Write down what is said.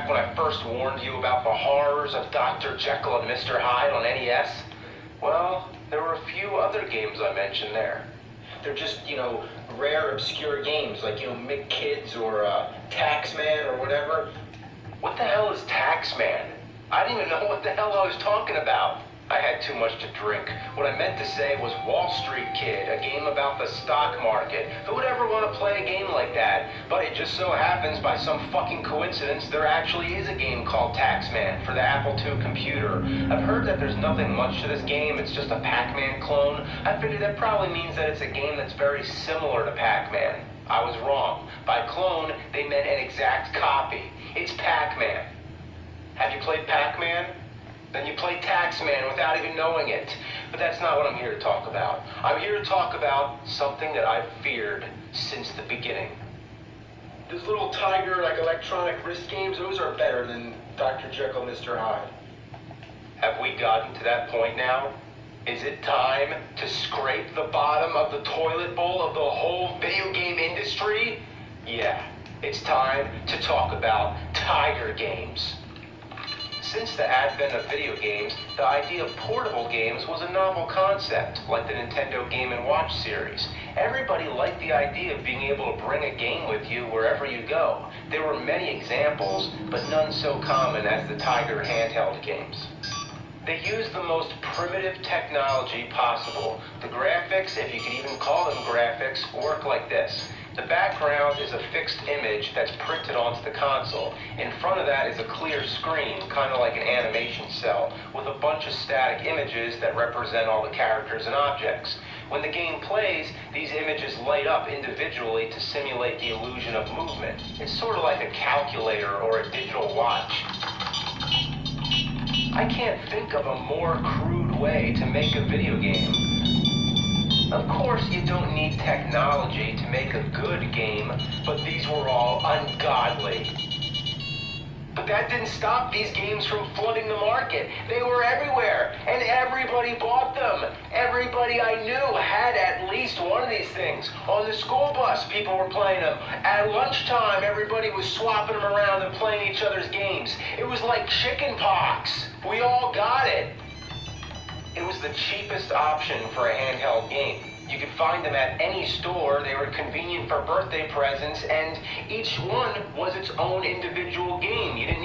back when I first warned you about the horrors of Dr. Jekyll and Mr. Hyde on NES? Well, there were a few other games I mentioned there. They're just, rare, obscure games like, McKids or Taxman or whatever. What the hell is Taxman? I didn't even know what the hell I was talking about. I had too much to drink. What I meant to say was Wall Street Kid, a game about the stock market. Who would ever want to play a game like that? But it just so happens, by some fucking coincidence, there actually is a game called Taxman for the Apple II computer. I've heard that there's nothing much to this game, it's just a Pac-Man clone. I figured that probably means that it's a game that's very similar to Pac-Man. I was wrong. By clone, they meant an exact copy. It's Pac-Man. Have you played Pac-Man? Then you play Taxman without even knowing it. But that's not what I'm here to talk about. I'm here to talk about something that I've feared since the beginning. Those little tiger, electronic wrist games, those are better than Dr. Jekyll, Mr. Hyde. Have we gotten to that point now? Is it time to scrape the bottom of the toilet bowl of the whole video game industry? Yeah, it's time to talk about tiger games. Since the advent of video games, the idea of portable games was a novel concept, like the Nintendo Game & Watch series. Everybody liked the idea of being able to bring a game with you wherever you go. There were many examples, but none so common as the Tiger handheld games. They used the most primitive technology possible. The graphics, if you can even call them graphics, work like this. The background is a fixed image that's printed onto the console. In front of that is a clear screen, kind of like an animation cell, with a bunch of static images that represent all the characters and objects. When the game plays, these images light up individually to simulate the illusion of movement. It's sort of like a calculator or a digital watch. I can't think of a more crude way to make a video game. Of course, you don't need technology to make a good game, but these were all ungodly. But that didn't stop these games from flooding the market. They were everywhere, and everybody bought them. Everybody I knew had at least one of these things. On the school bus, people were playing them. At lunchtime, everybody was swapping them around and playing each other's games. It was like chicken pox. We all got it. It was the cheapest option for a handheld game. You could find them at any store, they were convenient for birthday presents, and each one was its own individual game. You didn't